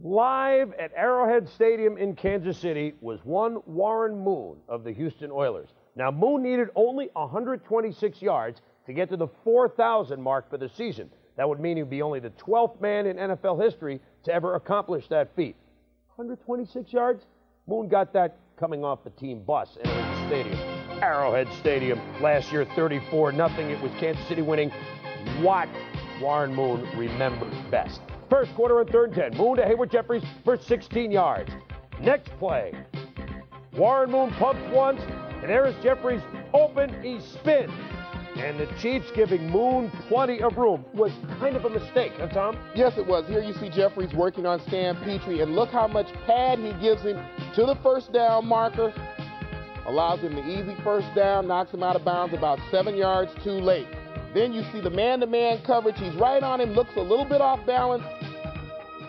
Live at Arrowhead Stadium in Kansas City was one Warren Moon of the Houston Oilers. Now, Moon needed only 126 yards to get to the 4,000 mark for the season. That would mean he'd be only the 12th man in NFL history to ever accomplish that feat. 126 yards? Moon got that coming off the team bus in the stadium. Arrowhead Stadium last year, 34-0. It was Kansas City winning. What Warren Moon remembers best. First quarter and 3rd and 10. Moon to Hayward Jeffries for 16 yards. Next play. Warren Moon pumps once, and there is Jeffries open. He spins. And the Chiefs giving Moon plenty of room was kind of a mistake, huh, Tom? Yes, it was. Here you see Jeffries working on Stan Petrie, and look how much pad he gives him to the first down marker. Allows him the easy first down, knocks him out of bounds about 7 yards too late. Then you see the man-to-man coverage. He's right on him, looks a little bit off balance.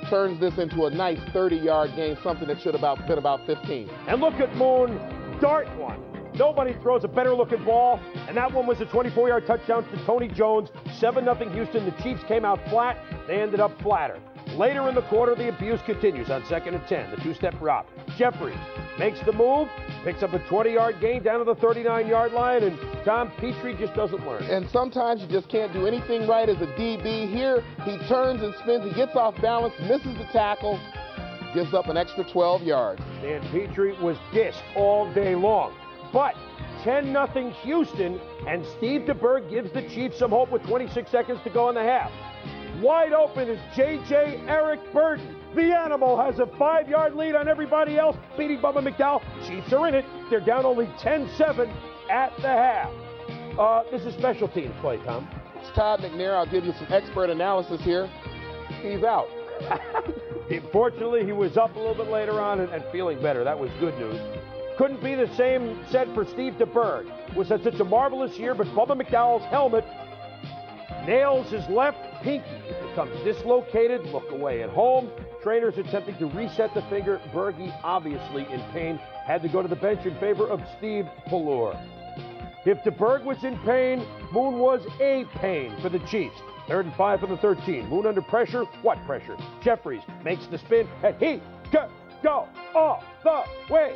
Turns this into a nice 30-yard gain, something that should have been about 15. And look at Moon dart one. Nobody throws a better-looking ball, and that one was a 24-yard touchdown to Tony Jones. 7-0 Houston. The Chiefs came out flat. They ended up flatter. Later in the quarter, the abuse continues on 2nd and 10. The two-step drop. Jeffries makes the move, picks up a 20-yard gain down to the 39-yard line, and Tom Petrie just doesn't learn. And sometimes you just can't do anything right as a DB. Here, he turns and spins. He gets off balance, misses the tackle, gives up an extra 12 yards. Dan Petrie was dished all day long. But 10-0 Houston, and Steve DeBerg gives the Chiefs some hope with 26 seconds to go in the half. Wide open is J.J. Eric Burton. The Animal has a 5-yard lead on everybody else, beating Bubba McDowell. Chiefs are in it. They're down only 10-7 at the half. This is special teams play, Tom. It's Todd McNair. I'll give you some expert analysis here. He's out. Fortunately, he was up a little bit later on and feeling better. That was good news. Couldn't be the same said for Steve DeBerg. Was had such a marvelous year, but Bubba McDowell's helmet nails his left pinky. It becomes dislocated. Look away at home. Trainers attempting to reset the finger. Berge, obviously in pain, had to go to the bench in favor of Steve Pallur. If DeBerg was in pain, Moon was a pain for the Chiefs. 3rd and 5 from the 13. Moon under pressure. What pressure? Jeffries makes the spin, and he go all the way.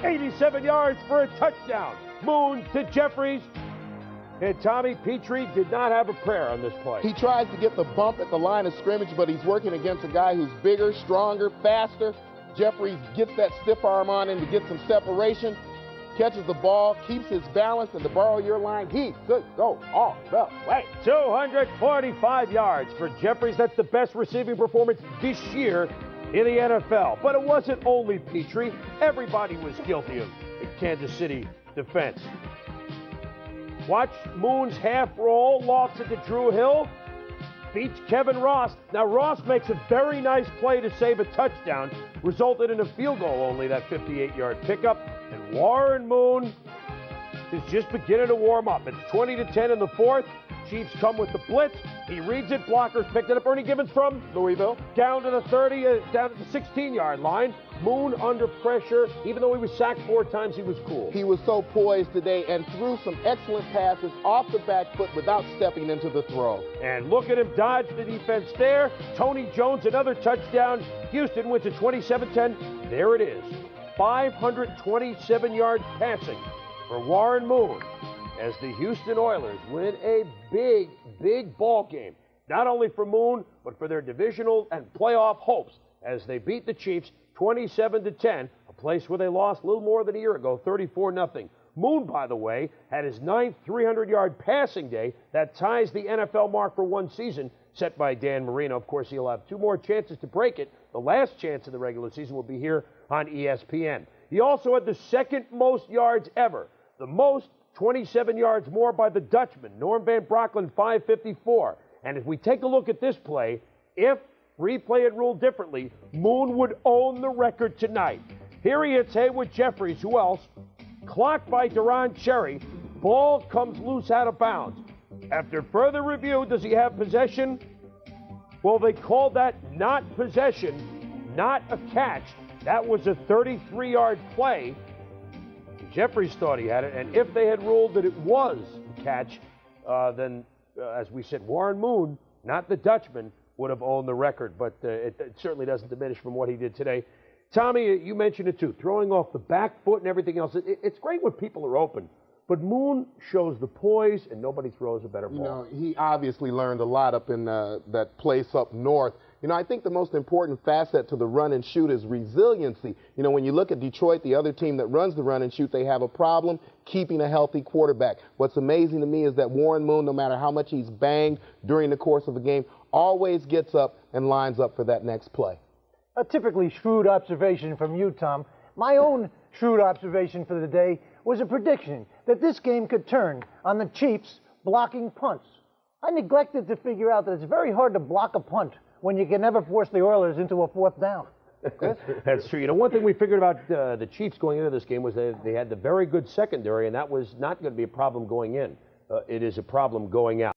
87 yards for a touchdown. Moon to Jeffries. And Tommy Petrie did not have a prayer on this play. He tries to get the bump at the line of scrimmage, but he's working against a guy who's bigger, stronger, faster. Jeffries gets that stiff arm on him to get some separation, catches the ball, keeps his balance, and to borrow your line, he could go all the way. 245 yards for Jeffries. That's the best receiving performance this year in the NFL. But it wasn't only Petrie. Everybody was guilty of the Kansas City defense. Watch Moon's half roll, lofts it to Drew Hill, beats Kevin Ross. Now Ross makes a very nice play to save a touchdown, resulted in a field goal only, that 58-yard pickup. And Warren Moon is just beginning to warm up. It's 20-10 in the 4th. Chiefs come with the blitz. He reads it. Blockers picked it up. Ernie Gibbons from Louisville. Down to the 30, down to the 16-yard line. Moon under pressure. Even though he was sacked 4 times, he was cool. He was so poised today and threw some excellent passes off the back foot without stepping into the throw. And look at him dodge the defense there. Tony Jones, another touchdown. Houston wins at 27-10. There it is. 527 yards passing for Warren Moon as the Houston Oilers win a big ball game. Not only for Moon, but for their divisional and playoff hopes as they beat the Chiefs 27-10, a place where they lost a little more than a year ago, 34-0. Moon, by the way, had his 9th 300-yard passing day. That ties the NFL mark for one season, set by Dan Marino. Of course, he'll have 2 more chances to break it. The last chance of the regular season will be here on ESPN. He also had the 2nd most yards ever, the most 27 yards more by the Dutchman, Norm Van Brocklin, 554. And if we take a look at this play, if replay had ruled differently, Moon would own the record tonight. Here he hits Hayward Jeffries. Who else? Clocked by Deron Cherry. Ball comes loose out of bounds. After further review, does he have possession? Well, they called that not possession, not a catch. That was a 33-yard play. Jeffries thought he had it, and if they had ruled that it was a catch, then, as we said, Warren Moon, not the Dutchman, would have owned the record, but it certainly doesn't diminish from what he did today. Tommy, you mentioned it too, throwing off the back foot and everything else. It's great when people are open, but Moon shows the poise, and nobody throws a better ball. You know, he obviously learned a lot up in that place up north. You know, I think the most important facet to the run and shoot is resiliency. You know, when you look at Detroit, the other team that runs the run and shoot, they have a problem keeping a healthy quarterback. What's amazing to me is that Warren Moon, no matter how much he's banged during the course of a game, always gets up and lines up for that next play. A typically shrewd observation from you, Tom. My own shrewd observation for the day was a prediction that this game could turn on the Chiefs blocking punts. I neglected to figure out that it's very hard to block a punt when you can never force the Oilers into a fourth down. That's true. You know, one thing we figured about the Chiefs going into this game was they had the very good secondary, and that was not going to be a problem going in. It is a problem going out.